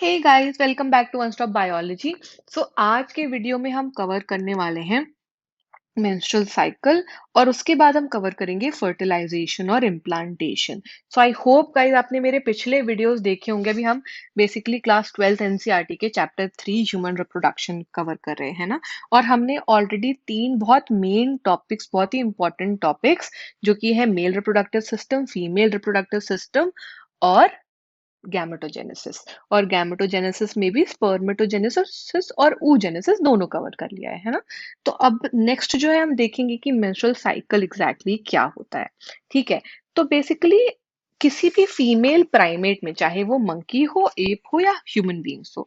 Hey guys, welcome back to one stop biology. So आज के video में हम कवर करने वाले हैं मेंस्ट्रुअल साइकिल और उसके बाद हम कवर करेंगे फर्टिलाइजेशन और implantation. So I hope guys आपने मेरे पिछले वीडियोस देखे होंगे। अभी हम बेसिकली क्लास 12th एनसीईआरटी के चैप्टर 3 ह्यूमन रिप्रोडक्शन कवर कर रहे हैं ना। और हमने ऑलरेडी तीन बहुत मेन टॉपिक्स, बहुत ही इंपॉर्टेंट टॉपिक्स जो कि है male reproductive system, female reproductive system और गैमेटोजेनेसिस। और गैमेटोजेनेसिस में भी स्पर्मेटोजेनेसिस और oogenesis दोनों कवर कर लिया है ना। तो अब नेक्स्ट जो है हम देखेंगे कि मेंस्ट्रुअल साइकिल एग्जैक्टली क्या होता है। ठीक है, तो बेसिकली किसी भी फीमेल प्राइमेट में, चाहे वो मंकी हो, एप हो या ह्यूमन बींग्स हो,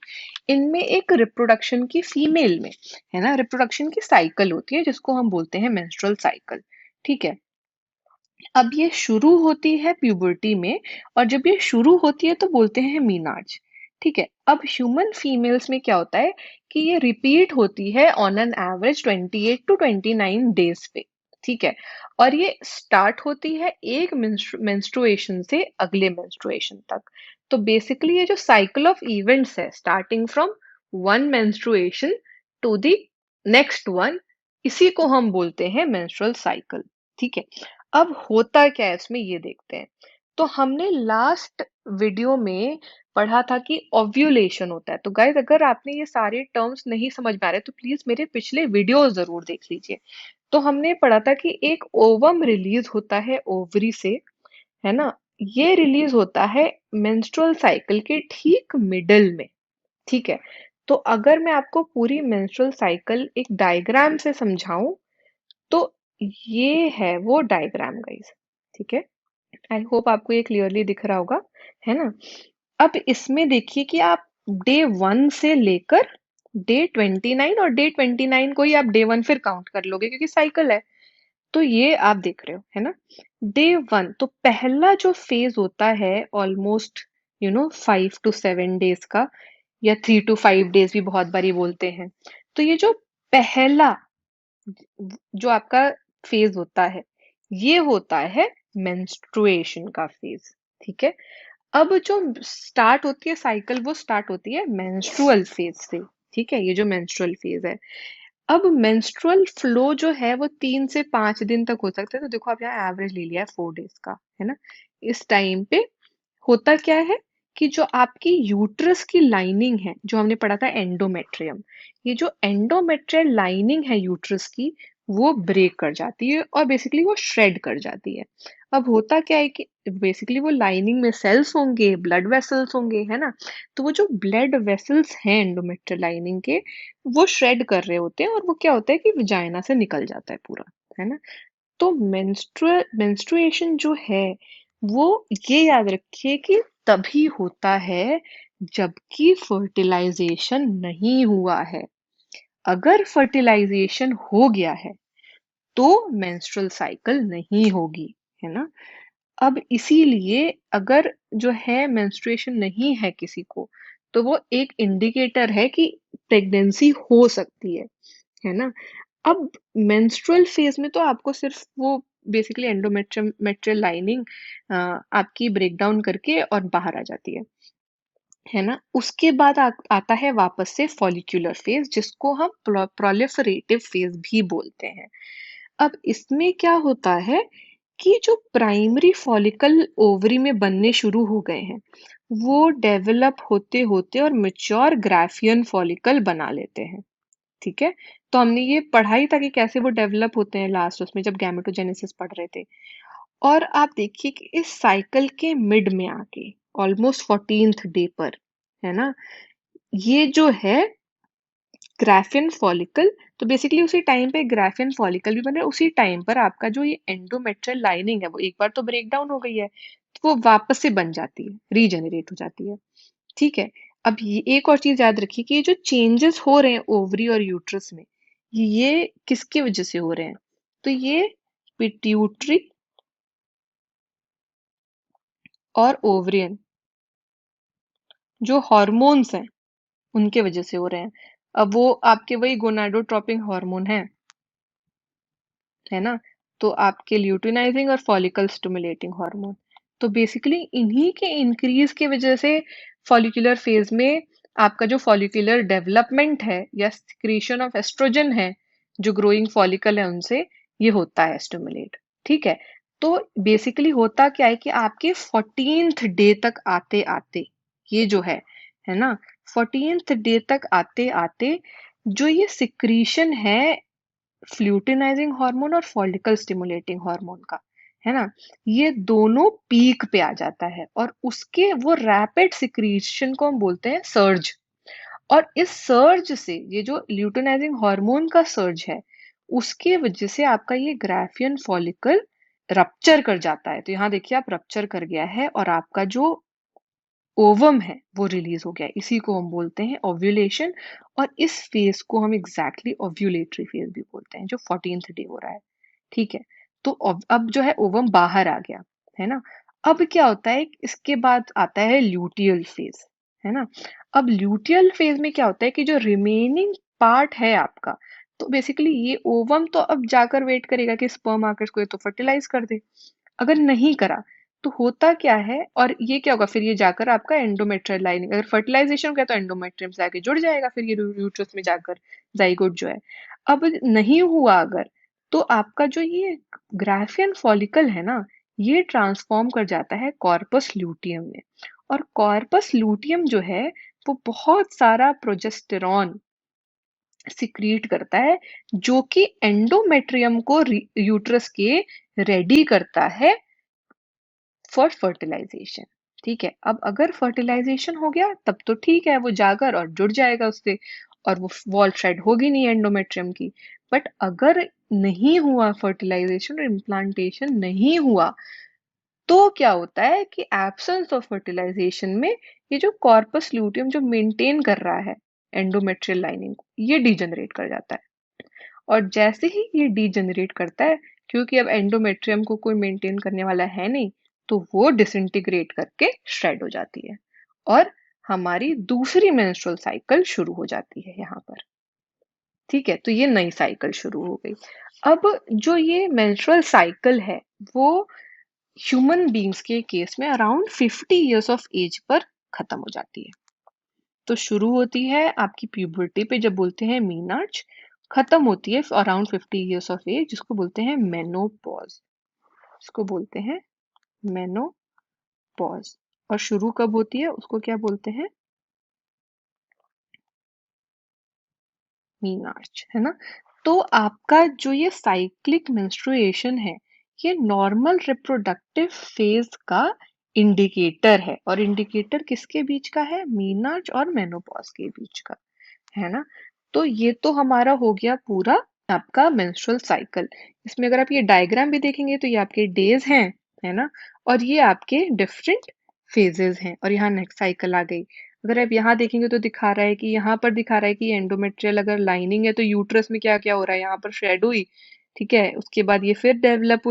इनमें एक रिप्रोडक्शन की फीमेल में, है ना, रिप्रोडक्शन की साइकिल होती है जिसको हम बोलते हैं मेंस्ट्रुअल साइकिल। ठीक है, अब ये शुरू होती है प्यूबर्टी में, और जब ये शुरू होती है तो बोलते हैं मीनाज। ठीक है, अब ह्यूमन फीमेल्स में क्या होता है कि ये रिपीट होती है on an average 28 to 29 days पे। ठीक है, और ये स्टार्ट होती है एक मेंस्ट्रुएशन से अगले मेंस्ट्रुएशन तक। तो बेसिकली ये जो साइकिल ऑफ इवेंट्स है, starting from one menstruation to the next one, इसी को हम बोलते हैं मेंस्ट्रुअल साइकिल। ठीक है, अब होता क्या है इसमें ये देखते हैं। तो हमने लास्ट वीडियो में पढ़ा था कि ओव्यूलेशन होता है। तो गाइस, अगर आपने ये सारे टर्म्स नहीं समझ में आ रहे तो प्लीज मेरे पिछले वीडियो जरूर देख लीजिए। तो हमने पढ़ा था कि एक ओवम रिलीज होता है ओवरी से, है ना। ये रिलीज होता है मेंस्ट्रुअल साइकिल के ठीक मिडल में। ठीक है, तो अगर मैं आपको पूरी मेंस्ट्रुअल साइकिल एक डायग्राम से समझाऊं तो ये है वो डायग्राम गाइस। ठीक है, आई होप आपको ये क्लियरली दिख रहा होगा, है ना। अब इसमें देखिए कि आप डे 1 से लेकर डे 29, और डे 29 को ही आप डे 1 फिर काउंट कर लोगे क्योंकि साइकिल है। तो ये आप देख रहे हो, है ना। डे 1 तो पहला जो फेज होता है ऑलमोस्ट 5 to 7 डेज का, या 3 to 5 डेज भी बहुत बारी बोलते हैं। तो ये जो पहला जो आपका फेज होता है, ये होता है मेंस्ट्रुएशन का फेज। ठीक है, अब जो स्टार्ट होती है साइकिल, वो स्टार्ट होती है मेंस्ट्रुअल फेज से। ठीक है, ये जो मेंस्ट्रुअल फेज है, अब मेंस्ट्रुअल फ्लो जो है वो 3 से 5 दिन तक हो सकता है। तो देखो, आप यहाँ एवरेज ले लिया है 4 डेज का, है ना। इस टाइम पे होता क्या है कि जो आपकी यूट्रस की लाइनिंग है, जो हमने पढ़ा था एंडोमेट्रियम, ये जो एंडोमेट्रियल लाइनिंग है यूट्रस की, वो ब्रेक कर जाती है और बेसिकली वो श्रेड कर जाती है। अब होता क्या है कि बेसिकली वो लाइनिंग में सेल्स होंगे, ब्लड वेसल्स होंगे, है ना। तो वो जो ब्लड वेसल्स हैं एंडोमेट्रियल लाइनिंग के, वो श्रेड कर रहे होते हैं, और वो क्या होता है कि वजाइना से निकल जाता है पूरा, है ना। तो मेंस्ट्रुएशन जो है, वो ये याद रखिए कि तभी होता है जबकि फर्टिलाइजेशन नहीं हुआ है। अगर फर्टिलाइजेशन हो गया है तो मेंस्ट्रुअल साइकिल नहीं होगी, है ना। अब इसीलिए अगर जो है मेंस्ट्रुएशन नहीं है किसी को, तो वो एक इंडिकेटर है कि प्रेगनेंसी हो सकती है ना। अब मेंस्ट्रुअल फेज में तो आपको सिर्फ वो बेसिकली एंडोमेट्रियल लाइनिंग आपकी ब्रेक डाउन करके और बाहर आ जाती है ना। उसके बाद आता है वापस से फॉलिक्यूलर फेज, जिसको हम प्रोलिफरेटिव फेज भी बोलते हैं। अब इसमें क्या होता है कि जो प्राइमरी फॉलिकल ओवरी में बनने शुरू हो गए हैं, वो डेवलप होते होते और मेच्योर ग्राफियन फॉलिकल बना लेते हैं। ठीक है, तो हमने ये पढ़ा ही था कि कैसे वो डेवलप होते हैं लास्ट उसमें, जब गैमेटोजेनेसिस पढ़ रहे थे। और आप देखिए कि इस साइकिल के मिड में आके ऑलमोस्ट 14th डे पर, है ना, ये जो है ग्राफियन फॉलिकल, तो बेसिकली उसी टाइम पे ग्राफियन फॉलिकल भी बन रहा है। उसी टाइम पर आपका जो ये एंडोमेट्रियल लाइनिंग है, वो एक बार तो ब्रेक डाउन हो गई है, तो वो वापस से बन जाती है, रीजेनरेट हो जाती है। ठीक है, अब ये एक और चीज याद रखिए कि ये जो चेंजेस हो रहे हैं ओवरी और यूट्रस में, ये किसकी वजह से हो रहे हैं। तो ये पिट्यूटरी और ओवरियन जो हॉर्मोन्स हैं, उनके वजह से हो रहे हैं। अब वो आपके वही गोनाडोट्रोपिन हार्मोन है ना। तो आपके ल्यूटिनाइजिंग और फॉलिकल स्टिमुलेटिंग हार्मोन, तो बेसिकली इन्हीं के इंक्रीज की वजह से फॉलिकुलर फेज में आपका जो फॉलिकुलर डेवलपमेंट है या सिक्रीशन ऑफ एस्ट्रोजन है, जो ग्रोइंग फॉलिकल है उनसे, ये होता है स्टिमुलेट। ठीक है, तो बेसिकली होता क्या है कि आपके 14th डे तक आते आते ये जो है ना, 14th डे तक आते आते जो ये सिक्रीशन है फ्लूटिनाइजिंग हार्मोन और फॉलिकल स्टिमुलेटिंग हार्मोन का, है ना, ये दोनों पीक पे आ जाता है और उसके वो रैपिड सिक्रीशन को हम बोलते हैं सर्ज। और इस सर्ज से ये जो ल्यूटिनाइजिंग हार्मोन का सर्ज है, उसके वजह से आपका ये ग्राफियन फॉलिकल रप्चर कर जाता है। तो यहाँ देखिए आप रप्चर कर गया है और आपका जो ओवम है वो रिलीज हो गया है। इसी को हम बोलते हैं ओव्यूलेशन। और इस फेज को हम एग्जैक्टली ओव्यूलेटरी फेज भी बोलते हैं, जो 14th डे हो रहा है। ठीक है, तो अब जो है ओवम बाहर आ गया, है ना। अब क्या होता है, इसके बाद आता है ल्यूटियल फेज, है ना। अब ल्यूटियल फेज में क्या होता है कि जो रिमेनिंग पार्ट है आपका, तो बेसिकली ये ओवम तो अब जाकर वेट करेगा कि स्पर्म आकर इसको तो फर्टिलाइज कर दे। अगर नहीं करा तो होता क्या है, और ये क्या होगा, फिर ये जाकर आपका एंडोमेट्रियल लाइनिंग, अगर फर्टिलाइजेशन हो गया तो एंडोमेट्रियम से आके जुड़ जाएगा, फिर ये यूट्रस में जाकर जाइगोट जो है। अब नहीं हुआ अगर, तो आपका जो ये ग्राफियन फॉलिकल है ना, ये ट्रांसफॉर्म कर जाता है कॉर्पस ल्यूटियम में। और कॉर्पस ल्यूटियम जो है वो बहुत सारा प्रोजेस्टेरॉन सिक्रीट करता है, जो कि एंडोमेट्रियम को यूट्रस के रेडी करता है फॉर फर्टिलाइजेशन। ठीक है, अब अगर फर्टिलाइजेशन हो गया तब तो ठीक है, वो जाकर और जुड़ जाएगा उससे, और वो वॉल शेड होगी नहीं एंडोमेट्रियम की। बट अगर नहीं हुआ फर्टिलाइजेशन और इम्प्लांटेशन नहीं हुआ, तो क्या होता है कि एब्सेंस ऑफ फर्टिलाइजेशन में ये जो कॉर्पस ल्यूटियम जो मेंटेन कर रहा है एंडोमेट्रियल लाइनिंग को, ये डिजेनरेट कर जाता है। और जैसे ही ये डीजेनरेट करता है, क्योंकि अब एंडोमेट्रियम को कोई मेंटेन करने वाला है नहीं, तो वो डिसइंटीग्रेट करके श्रेड हो जाती है और हमारी दूसरी मेंस्ट्रुअल साइकिल शुरू हो जाती है यहाँ पर। ठीक है, तो ये नई साइकिल शुरू हो गई। अब जो ये मेंस्ट्रुअल साइकिल है वो ह्यूमन बींग्स के केस में अराउंड 50 इयर्स ऑफ एज पर खत्म हो जाती है। तो शुरू होती है आपकी प्यूबर्टी पे, जब बोलते हैं मीनार्च, खत्म होती है अराउंड 50 इयर्स ऑफ एज, जिसको बोलते हैं मेनोपॉज। इसको बोलते हैं मेनोपॉज। और शुरू कब होती है उसको क्या बोलते हैं, मीनार्च, है ना। तो आपका जो ये साइक्लिक मेंस्ट्रुएशन है, ये नॉर्मल रिप्रोडक्टिव फेज का इंडिकेटर है। और इंडिकेटर किसके बीच का है, मीनार्च और मेनोपॉज के बीच का, है ना। तो ये तो हमारा हो गया पूरा आपका मेंस्ट्रुअल साइकिल। इसमें अगर आप ये डायग्राम भी देखेंगे तो ये आपके डेज हैं, है ना, और ये आपके डिफरेंट फेजेस हैं। और यहाँ नेक्स्ट साइकिल आ गई। अगर आप यहाँ देखेंगे तो दिखा रहा है कि यहाँ पर दिखा रहा है कि एंडोमेट्रियल अगर लाइनिंग है तो यूट्रस में क्या क्या हो रहा है, यहाँ पर शेड हुई, ठीक है, उसके बाद ये फिर डेवलप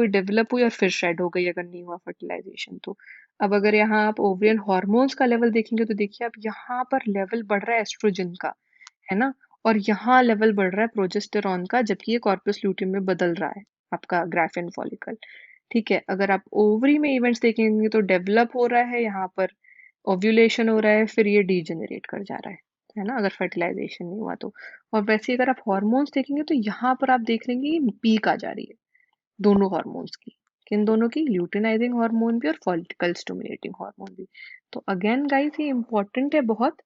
हुई और फिर शेड हो गई अगर नहीं हुआ फर्टिलाइजेशन तो। अब अगर यहाँ आप ओवरियन हॉर्मोन्स का लेवल देखेंगे तो देखिए आप यहाँ पर लेवल बढ़ रहा है एस्ट्रोजन का, है ना, और यहाँ लेवल बढ़ रहा है प्रोजेस्टेरॉन का, जबकि ये कॉर्पस ल्यूटियम में बदल रहा है आपका ग्राफियन फॉलिकल। ठीक है, अगर आप ओवरी में इवेंट्स देखेंगे तो डेवलप हो रहा है, यहाँ पर ओव्यूलेशन हो रहा है, फिर ये डीजेनरेट कर जा रहा है ना, अगर फर्टिलाइजेशन नहीं हुआ तो। और वैसे ही अगर आप हॉर्मोन्स देखेंगे तो यहाँ पर आप देख लेंगे पीक आ जा रही है दोनों हॉर्मोन्स की। किन दोनों की, ल्यूटिनाइजिंग हार्मोन भी और फॉलिकल स्टिमुलेटिंग हार्मोन भी। तो अगेन गाइस ये इंपॉर्टेंट है बहुत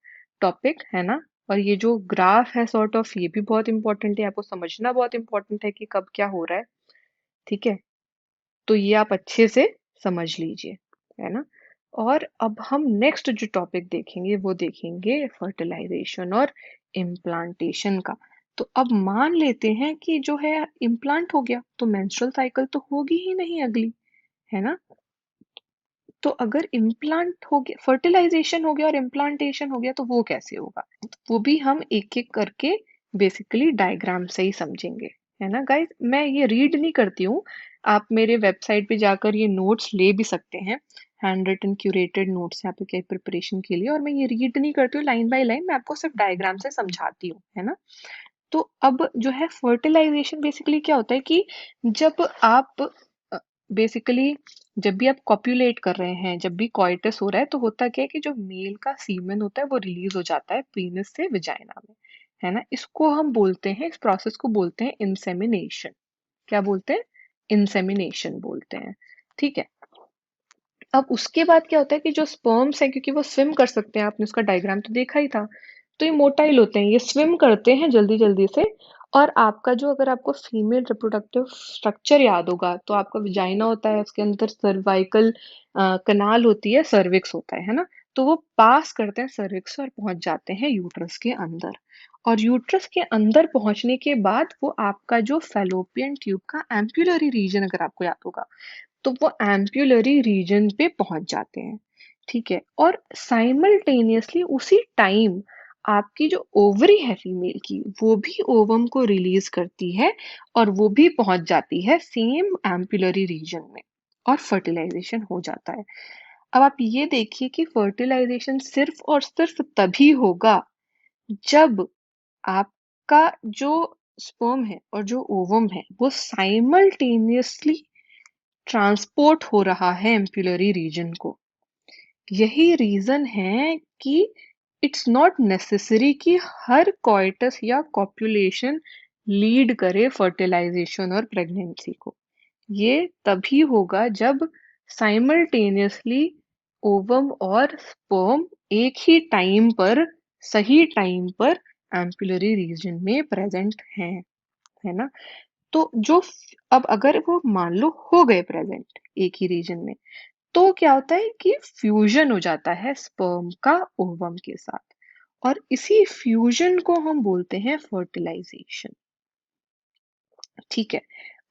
टॉपिक, है ना। और ये जो ग्राफ है सॉर्ट ऑफ, ये भी बहुत इंपॉर्टेंट है, आपको समझना बहुत इंपॉर्टेंट है कि कब क्या हो रहा है। ठीक है, तो ये आप अच्छे से समझ लीजिए, है ना। और अब हम नेक्स्ट जो टॉपिक देखेंगे वो देखेंगे फर्टिलाइजेशन और इम्प्लांटेशन का। तो अब मान लेते हैं कि जो है इम्प्लांट हो गया, तो मेंस्ट्रुअल साइकिल तो होगी ही नहीं अगली, है ना। तो अगर इम्प्लांट हो गया, फर्टिलाइजेशन हो गया और इम्प्लांटेशन हो गया, तो वो कैसे होगा, वो भी हम एक एक करके बेसिकली डायग्राम से ही समझेंगे, है ना गाइस। मैं ये रीड नहीं करती हूँ, आप मेरे वेबसाइट पे जाकर ये नोट्स ले भी सकते हैं, हैंड रिटन क्यूरेटेड नोट्स यहाँ पे क्या प्रिपरेशन के लिए। और मैं ये रीड नहीं करती हूँ लाइन बाय लाइन, मैं आपको सिर्फ डायग्राम से समझाती हूँ, है ना। तो अब जो है फर्टिलाइजेशन बेसिकली क्या होता है कि जब आप बेसिकली जब भी आप कॉप्युलेट कर रहे हैं, जब भी कॉइटस हो रहा है, तो होता क्या है कि जो मेल का सीमेन होता है वो रिलीज हो जाता है पीनस से विजाइना में, है ना। इसको हम बोलते हैं, इस प्रोसेस को बोलते हैं इंसेमिनेशन। क्या बोलते हैं? इंसेमिनेशन बोलते हैं। ठीक है। अब उसके बाद क्या होता है कि जो स्पर्म्स है, क्योंकि वो स्विम कर सकते हैं, आपने उसका डायग्राम तो देखा ही था, तो ये मोटाइल होते हैं, ये स्विम करते हैं जल्दी जल्दी से। और आपका जो, अगर आपको फीमेल रिप्रोडक्टिव स्ट्रक्चर याद होगा, तो आपका विजाइना होता है, उसके अंदर सर्वाइकल कनाल होती है, सर्विक्स होता है ना। तो वो पास करते हैं सर्विक्स और पहुंच जाते हैं यूट्रस के अंदर। और यूट्रस के अंदर पहुंचने के बाद वो आपका जो फैलोपियन ट्यूब का एम्पुलरी रीजन, अगर आपको याद होगा, तो वो एम्पुलरी रीजन पे पहुंच जाते हैं। ठीक है। और साइमल्टेनियसली उसी टाइम आपकी जो ओवरी है फीमेल की, वो भी ओवम को रिलीज करती है और वो भी पहुंच जाती है सेम एम्पुलरी रीजन में, और फर्टिलाइजेशन हो जाता है। अब आप ये देखिए कि फर्टिलाइजेशन सिर्फ और सिर्फ तभी होगा जब आपका जो स्पर्म है और जो ओवम है वो साइमल्टेनियसली ट्रांसपोर्ट हो रहा है एम्पुलरी रीजन को। यही रीजन है कि इट्स नॉट नेसेसरी कि हर कॉइटस या कॉपुलेशन लीड करे फर्टिलाइजेशन और प्रेगनेंसी को। ये तभी होगा जब साइमल्टेनियसली ओवम और स्पर्म एक ही टाइम पर, सही टाइम पर एम्पुलरी रीजन में प्रेजेंट हैं, है ना। तो जो अब अगर वो मान लो हो गए प्रेजेंट एक ही रीजन में, तो क्या होता है कि फ्यूजन हो जाता है स्पर्म का ओवम के साथ, और इसी फ्यूजन को हम बोलते हैं फर्टिलाइजेशन। ठीक है।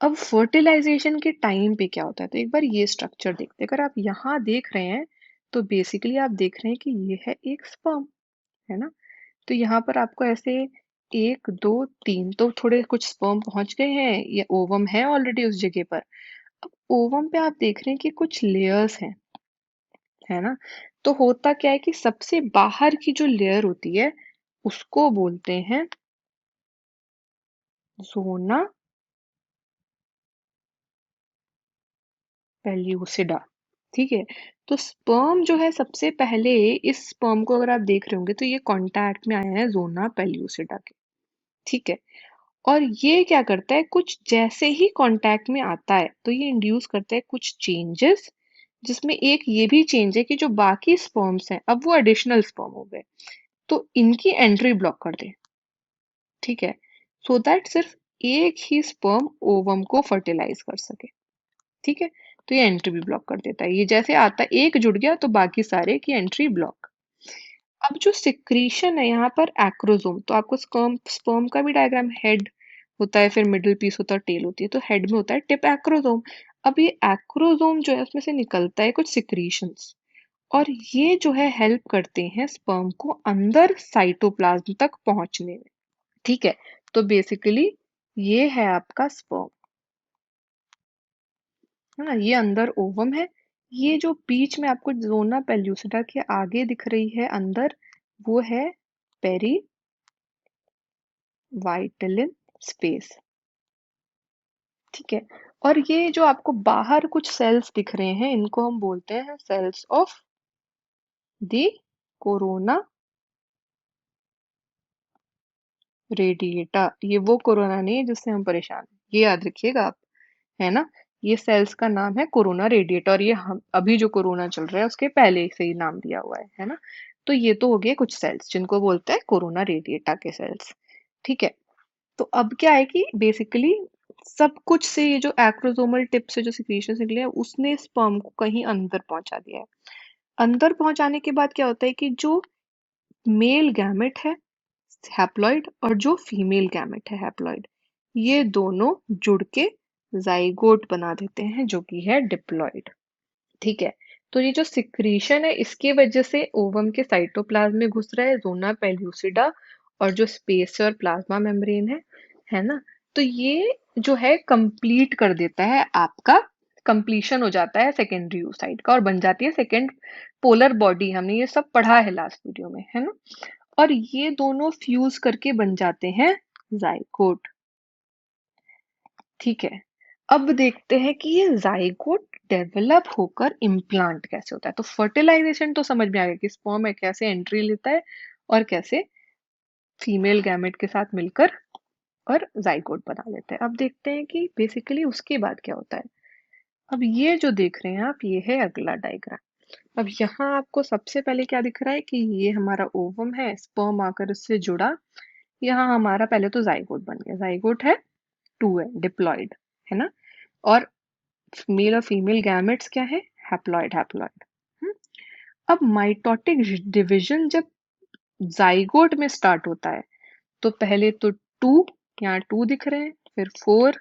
अब फर्टिलाइजेशन के टाइम पे क्या होता है, तो एक बार ये स्ट्रक्चर देखते हैं। अगर आप यहाँ देख रहे हैं, तो बेसिकली आप देख रहे हैं कि ये है एक स्पर्म, है ना। तो यहाँ पर आपको ऐसे एक दो तीन, तो थोड़े कुछ स्पर्म पहुंच गए हैं, ये ओवम है ऑलरेडी उस जगह पर। अब ओवम पे आप देख रहे हैं कि कुछ लेयर्स हैं, है ना। तो होता क्या है कि सबसे बाहर की जो लेयर होती है उसको बोलते हैं ज़ोना पेल्यूसिडा। ठीक है। तो स्पर्म जो है, सबसे पहले इस स्पर्म को अगर आप देख रहे होंगे, तो ये कांटेक्ट में आया है ज़ोना पेल्यूसिडा के। ठीक है। और ये क्या करता है, कुछ जैसे ही कांटेक्ट में आता है तो ये इंड्यूस करता है कुछ चेंजेस, जिसमें एक ये भी चेंज है कि जो बाकी स्पर्म्स हैं, अब वो एडिशनल स्पर्म हो गए, तो इनकी एंट्री ब्लॉक कर दे। ठीक है। सो दैट सिर्फ एक ही स्पर्म ओवम को फर्टिलाइज कर सके। ठीक है। तो ये एंट्री भी ब्लॉक कर देता है, ये जैसे आता है एक जुड़ गया तो बाकी सारे की एंट्री ब्लॉक। अब जो सिक्रीशन है यहाँ पर एक्रोसोम, तो आपको स्पर्म स्पर्म का भी डायग्राम, हेड होता है, फिर मिडिल पीस होता है, टेल होती है, तो हेड में होता है टिप एक्रोसोम। अब ये एक्रोसोम जो है उसमें से निकलता है कुछ सिक्रीशंस, और ये जो है हेल्प करते हैं स्पर्म को अंदर साइटोप्लाज्म तक पहुंचने में। ठीक है। तो बेसिकली ये है आपका स्पर्म, है ना। ये अंदर ओवम है। ये जो बीच में आपको जोना पेल्यूसिडा के आगे दिख रही है अंदर, वो है पेरी वाइटलिन स्पेस। ठीक है। और ये जो आपको बाहर कुछ सेल्स दिख रहे हैं, इनको हम बोलते हैं cells of the corona radiata. ये वो कोरोना नहीं है जिससे हम परेशान हैं, ये याद रखिएगा आप, है ना। ये सेल्स का नाम है कोरोना रेडिएटा, और ये हम अभी जो कोरोना चल रहा है उसके पहले से ही नाम दिया हुआ है ना। तो ये तो हो गए कुछ सेल्स जिनको बोलते हैं कोरोना रेडिएटा के सेल्स। ठीक है। तो अब क्या है कि बेसिकली सब कुछ से ये जो एक्रोसोमल टिप से जो सिक्रीशन निकले हैं, उसने स्पर्म को कहीं अंदर पहुंचा दिया है। अंदर पहुंचाने के बाद क्या होता है कि जो मेल गैमेट है हैप्लॉइड, और जो फीमेल गैमेट है हैप्लॉइड, ये दोनों जुड़ के जाइगोट बना देते हैं, जो कि है डिप्लॉइड। ठीक है। तो ये जो सिक्रीशन है, इसकी वजह से ओवम के साइटोप्लाज्म में घुस रहा है ज़ोना पेल्यूसिडा, और जो स्पेस और प्लाज्मा मेम्ब्रेन है ना। तो ये जो है कंप्लीट कर देता है आपका, कंप्लीशन हो जाता है सेकेंडरी oocyte का, और बन जाती है सेकेंड पोलर बॉडी। हमने ये सब पढ़ा है लास्ट वीडियो में, है ना। और ये दोनों फ्यूज करके बन जाते हैं जाइगोट। ठीक है। अब देखते हैं कि ये जाइगोट डेवलप होकर इम्प्लांट कैसे होता है। तो फर्टिलाइजेशन तो समझ में आ गया कि स्पर्म कैसे एंट्री लेता है और कैसे फीमेल गैमेट के साथ मिलकर और जाइगोट बना लेते हैं। अब देखते हैं कि बेसिकली उसके बाद क्या होता है। अब ये जो देख रहे हैं आप, ये है अगला डायग्राम। अब यहाँ आपको सबसे पहले क्या दिख रहा है कि ये हमारा ओवम है, स्पर्म आकर उससे जुड़ा। यहाँ हमारा पहले तो जाइगोट बन गया, जाइगोट है, टू है, डिप्लॉइड है ना। और मेल और फीमेल गैमेट्स क्या है, हैप्लॉइड हैप्लॉइड। अब माइटोटिक डिवीजन जब जाइगोट में स्टार्ट होता है तो पहले तो टू, यहाँ टू दिख रहे हैं, फिर फोर,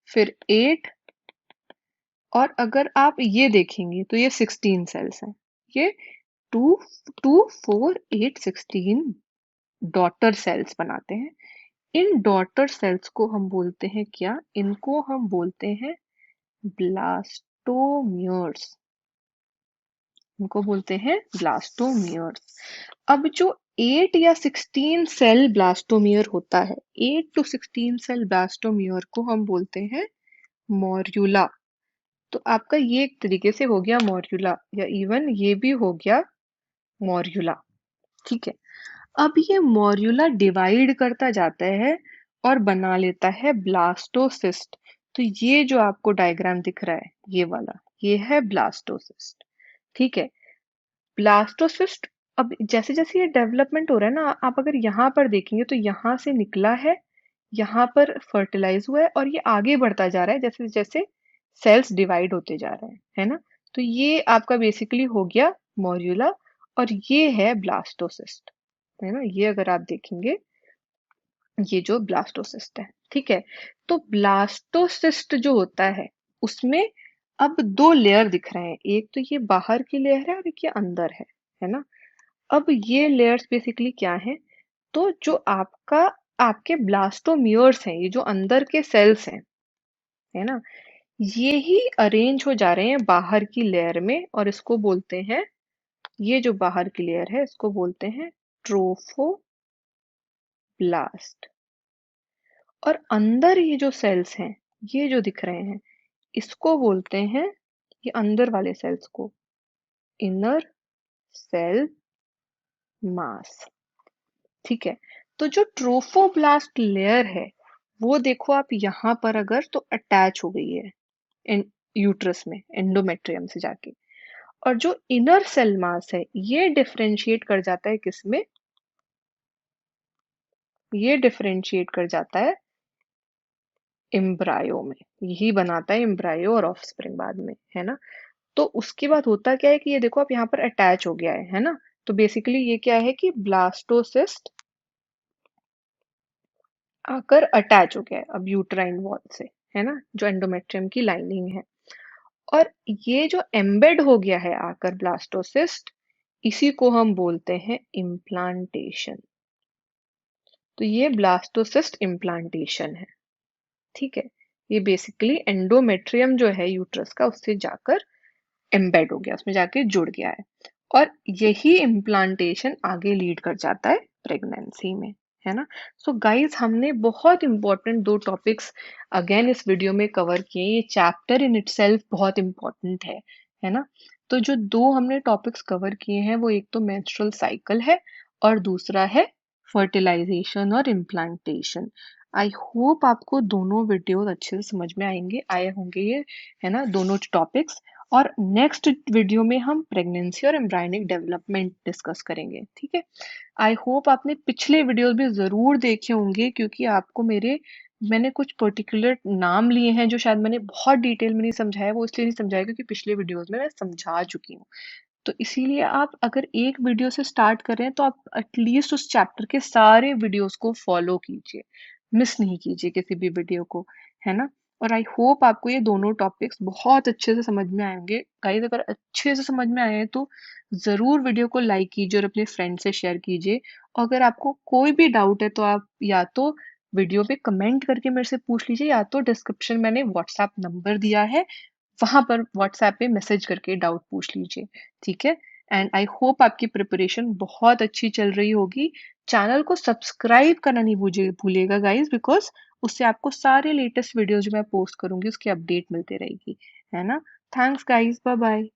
फिर एट, और अगर आप ये देखेंगे तो ये 16 सेल्स हैं। ये टू, 4, 8, 16 डॉटर सेल्स बनाते हैं। इन डॉटर सेल्स को हम बोलते हैं क्या, इनको हम बोलते हैं ब्लास्टोमियर्स। इनको बोलते हैं ब्लास्टोमियर्स। अब जो 8 या 16 सेल ब्लास्टोमियर होता है, 8 to 16 सेल ब्लास्टोमियर को हम बोलते हैं मॉर्यूला। तो आपका ये एक तरीके से हो गया मॉर्यूला, या इवन ये भी हो गया मॉर्यूला। ठीक है। अब ये मॉर्यूला डिवाइड करता जाता है और बना लेता है ब्लास्टोसिस्ट। तो ये जो आपको डायग्राम दिख रहा है, ये वाला, ये है ब्लास्टोसिस्ट। ठीक है। ब्लास्टोसिस्ट, अब जैसे जैसे ये डेवलपमेंट हो रहा है ना, आप अगर यहाँ पर देखेंगे तो यहाँ से निकला है, यहाँ पर फर्टिलाइज हुआ है, और ये आगे बढ़ता जा रहा है जैसे जैसे सेल्स डिवाइड होते जा रहे हैं, है ना। तो ये आपका बेसिकली हो गया मॉर्यूला, और ये है ब्लास्टोसिस्ट, है ना। ये अगर आप देखेंगे, ये जो ब्लास्टोसिस्ट है, ठीक है। तो ब्लास्टोसिस्ट जो होता है उसमें अब दो लेयर दिख रहे हैं, एक तो ये बाहर की लेयर है और एक ये अंदर है ना। अब ये लेयर्स बेसिकली क्या है, तो जो आपका आपके ब्लास्टोमियर्स हैं, ये जो अंदर के सेल्स हैं, है ना, ये ही अरेंज हो जा रहे हैं बाहर की लेयर में, और इसको बोलते हैं, ये जो बाहर की लेयर है इसको बोलते हैं ट्रोफोब्लास्ट। और अंदर ये जो सेल्स हैं, ये जो दिख रहे हैं, इसको बोलते हैं, ये अंदर वाले सेल्स को, इनर सेल मास। ठीक है। तो जो ट्रोफोब्लास्ट लेयर है, वो देखो आप यहाँ पर अगर तो अटैच हो गई है यूट्रस में एंडोमेट्रियम से जाके। और जो इनर सेल मास है, ये डिफरेंशिएट कर जाता है किसमें, ये डिफरेंशिएट कर जाता है एम्ब्रायो में। यही बनाता है एम्ब्रायो और ऑफस्प्रिंग बाद में, है ना। तो उसके बाद होता क्या है कि ये देखो आप यहाँ पर अटैच हो गया है ना। तो बेसिकली ये क्या है कि ब्लास्टोसिस्ट आकर अटैच हो गया है अब यूट्राइन वॉल से, है ना, जो एंडोमेट्रियम की लाइनिंग है। और ये जो एम्बेड हो गया है आकर ब्लास्टोसिस्ट, इसी को हम बोलते हैं इम्प्लांटेशन। तो ये ब्लास्टोसिस्ट इम्प्लांटेशन है। ठीक है। ये बेसिकली एंडोमेट्रियम जो है यूट्रस का, उससे जाकर एम्बेड हो गया, उसमें जाके जुड़ गया है। और यही इम्प्लांटेशन आगे लीड कर जाता है प्रेगनेंसी में, है ना। सो गाइस, हमने बहुत इंपॉर्टेंट दो टॉपिक्स अगेन इस वीडियो में कवर किए। ये चैप्टर इन इटसेल्फ बहुत इंपॉर्टेंट है ना। तो जो दो हमने टॉपिक्स कवर किए हैं, वो एक तो मेंस्ट्रुअल साइकिल है और दूसरा है फर्टिलाइजेशन और इम्प्लांटेशन। आई होप आपको दोनों वीडियोस अच्छे से समझ में आए होंगे ये, है ना, दोनों टॉपिक्स। और नेक्स्ट वीडियो में हम प्रेगनेंसी और एम्ब्रायनिक डेवलपमेंट डिस्कस करेंगे, ठीक है। आई होप आपने पिछले वीडियोस भी जरूर देखे होंगे, क्योंकि आपको मैंने कुछ पर्टिकुलर नाम लिए हैं जो शायद मैंने बहुत डिटेल में नहीं समझाया। वो इसलिए नहीं समझाया क्योंकि पिछले वीडियोस में मैं समझा चुकी हूँ। तो इसीलिए आप अगर एक वीडियो से स्टार्ट कर रहे हैं तो आप एटलीस्ट उस चैप्टर के सारे वीडियोस को फॉलो कीजिए, मिस नहीं कीजिए किसी भी वीडियो को, है ना। और आई होप आपको ये दोनों टॉपिक्स बहुत अच्छे से समझ में आएंगे। गाइस, अगर अच्छे से समझ में आए हैं तो ज़रूर वीडियो को लाइक कीजिए और अपने फ्रेंड से शेयर कीजिए। और अगर आपको कोई भी डाउट है तो आप या तो वीडियो पे कमेंट करके मेरे से पूछ लीजिए, या तो डिस्क्रिप्शन मैंने व्हाट्सएप नंबर दिया है, वहां पर व्हाट्सएप पे मैसेज करके डाउट पूछ लीजिए, ठीक है। एंड आई होप आपकी प्रिपरेशन बहुत अच्छी चल रही होगी। चैनल को सब्सक्राइब करना नहीं भूलिएगा गाइस, बिकॉज उससे आपको सारे लेटेस्ट वीडियोस जो मैं पोस्ट करूंगी उसकी अपडेट मिलती रहेगी, है ना। Thanks guys, bye bye.